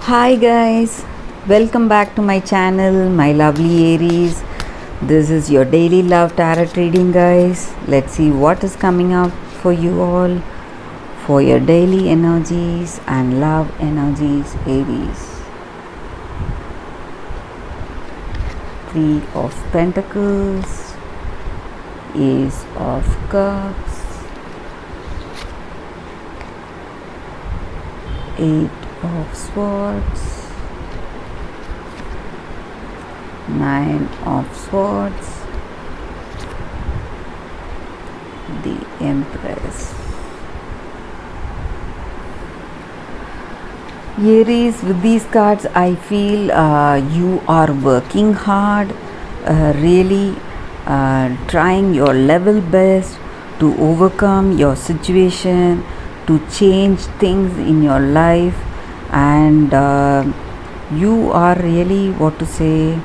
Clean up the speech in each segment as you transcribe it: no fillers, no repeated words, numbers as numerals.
Hi guys, welcome back to my channel, my lovely Aries. This is your daily love tarot reading, guys. Let's see what is coming up for you all for your daily energies and love energies, Aries. Three of Pentacles, Ace of Cups, Eight of Swords, Nine of Swords, the Empress. Aries, with these cards, I feel you are working hard, really trying your level best to overcome your situation, to change things in your life, and you are really, what to say,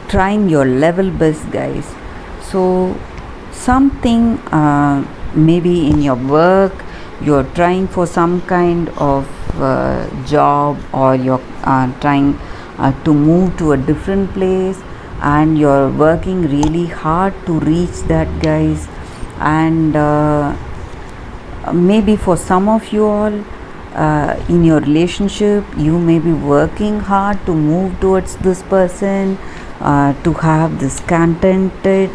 trying your level best, guys. So something, maybe in your work, you're trying for some kind of job, or you're trying to move to a different place, and you're working really hard to reach that, guys. And maybe for some of you all, in your relationship, you may be working hard to move towards this person, to have this contented,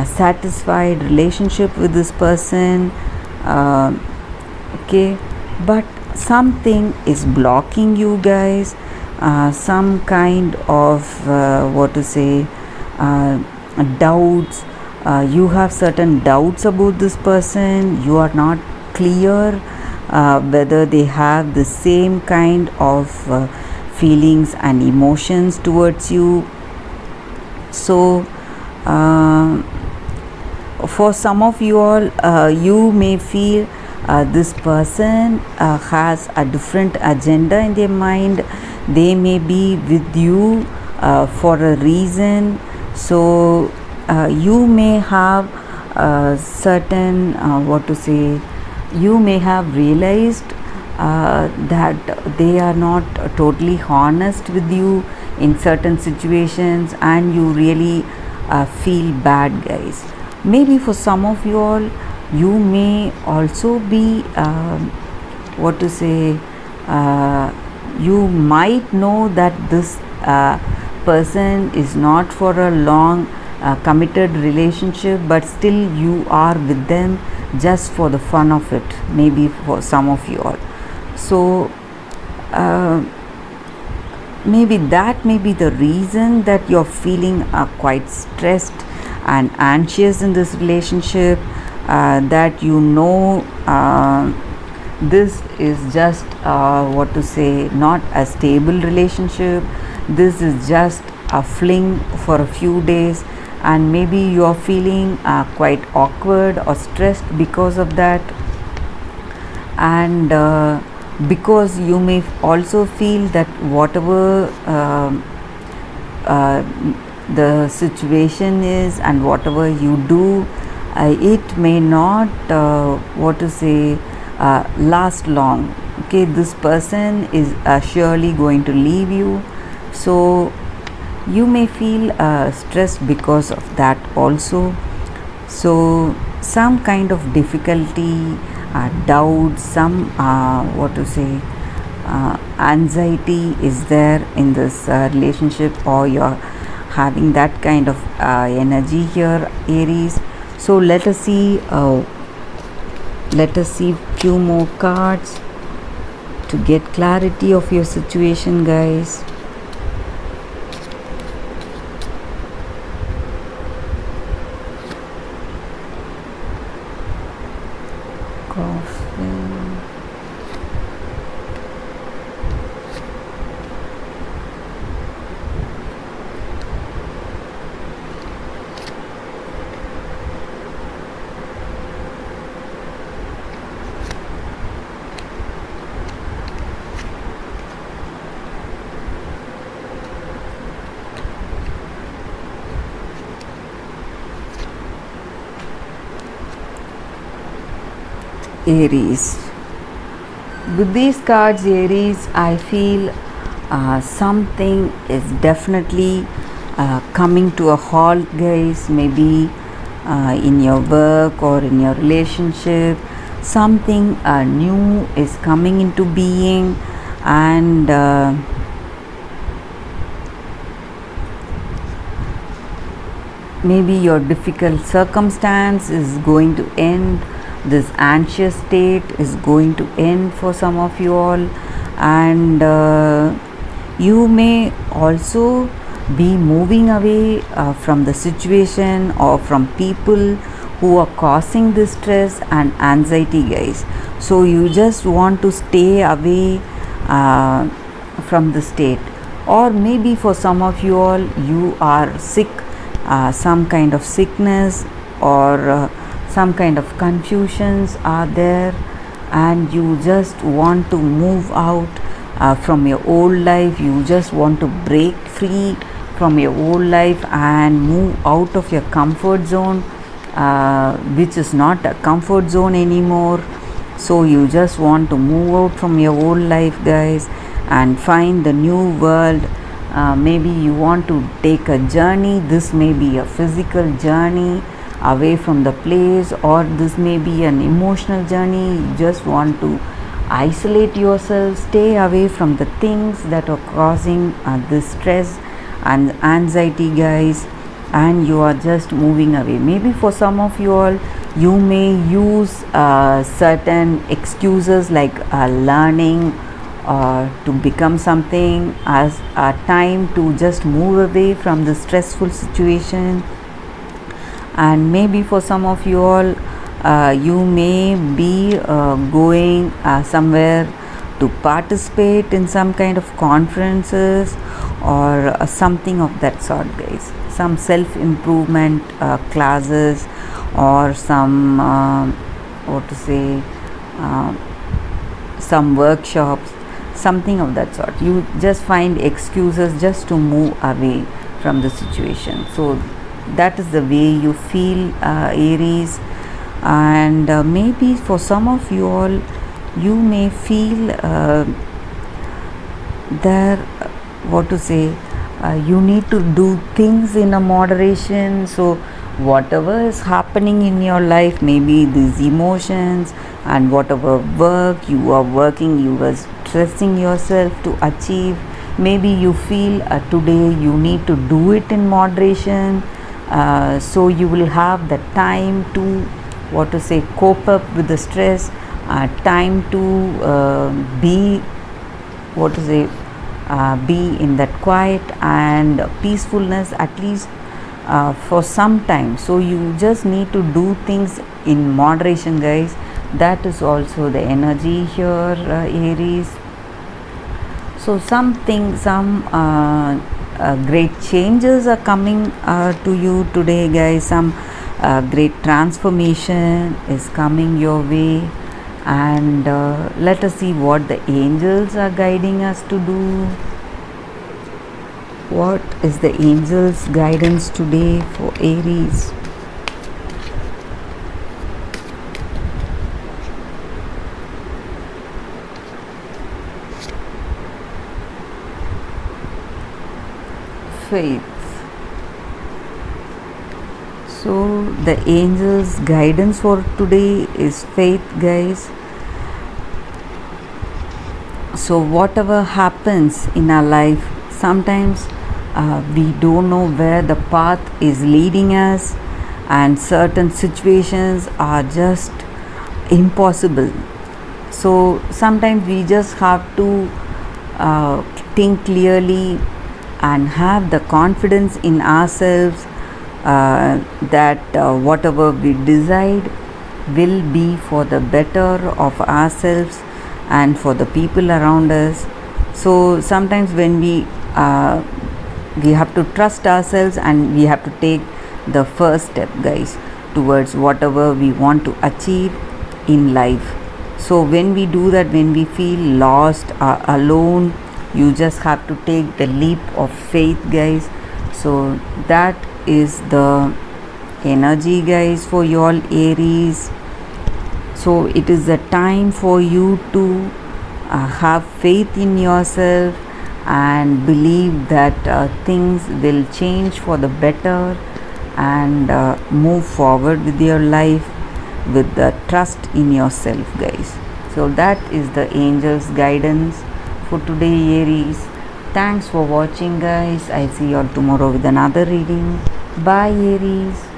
satisfied relationship with this person. Okay, but something is blocking you, guys. Some kind of, what to say, doubts. You have certain doubts about this person. You are not clear whether they have the same kind of feelings and emotions towards you. So for some of you all, you may feel this person has a different agenda in their mind. They may be with you for a reason. So you may have certain, what to say, you may have realized that they are not totally honest with you in certain situations, and you really feel bad, guys. Maybe for some of you all, you may also be, what to say, you might know that this person is not for a long committed relationship, but still you are with them just for the fun of it, maybe for some of you all. So maybe that may be the reason that you're feeling quite stressed and anxious in this relationship, that this is just, what to say, not a stable relationship. This is just a fling for a few days, and maybe you are feeling quite awkward or stressed because of that. And because you may also feel that whatever the situation is, and whatever you do, it may not, what to say, last long. Okay, this person is surely going to leave you. So you may feel stressed because of that also. So some kind of difficulty, doubt, some, what to say, anxiety is there in this relationship, or you're having that kind of energy here, Aries. So let us see few more cards to get clarity of your situation, guys. Coffin. Aries. With these cards, Aries, I feel something is definitely coming to a halt, guys. Maybe in your work or in your relationship, something new is coming into being, and maybe your difficult circumstance is going to end. This anxious state is going to end for some of you all, and you may also be moving away from the situation or from people who are causing this stress and anxiety, guys. So you just want to stay away from the state, or maybe for some of you all, you are sick, some kind of sickness, or some kind of confusions are there, and you just want to move out from your old life. You just want to break free from your old life and move out of your comfort zone, which is not a comfort zone anymore. So you just want to move out from your old life, guys, and find the new world. Maybe you want to take a journey. This may be a physical journey away from the place, or this may be an emotional journey. You just want to isolate yourself, stay away from the things that are causing this stress and anxiety, guys, and you are just moving away. Maybe for some of you all, you may use certain excuses like learning to become something as a time to just move away from the stressful situation. And maybe for some of you all, you may be going somewhere to participate in some kind of conferences or something of that sort, guys. Some self-improvement classes, or some what to say, some workshops, something of that sort. You just find excuses just to move away from the situation. So that is the way you feel, Aries. And maybe for some of you all, you may feel there, what to say, you need to do things in a moderation. So whatever is happening in your life, maybe these emotions and whatever work you are working, you are stressing yourself to achieve, maybe you feel today you need to do it in moderation. So you will have the time to, what to say, cope up with the stress, time to be, what to say, be in that quiet and peacefulness, at least for some time. So you just need to do things in moderation, guys. That is also the energy here, Aries. So some great changes are coming to you today, guys. Some great transformation is coming your way, and let us see what the angels are guiding us to do. What is the angels' guidance today for Aries? Faith. So the angels' guidance for today is faith, guys. So whatever happens in our life, sometimes we don't know where the path is leading us, and certain situations are just impossible. So sometimes we just have to think clearly and have the confidence in ourselves that whatever we decide will be for the better of ourselves and for the people around us. So sometimes when we have to trust ourselves, and we have to take the first step, guys, towards whatever we want to achieve in life. So when we do that, when we feel lost or alone, you just have to take the leap of faith, guys. So that is the energy, guys, for y'all, Aries. So it is a time for you to have faith in yourself and believe that things will change for the better, and move forward with your life with the trust in yourself, guys. So that is the angels guidance for today, Aries. Thanks for watching, guys. I see you all tomorrow with another reading. Bye, Aries.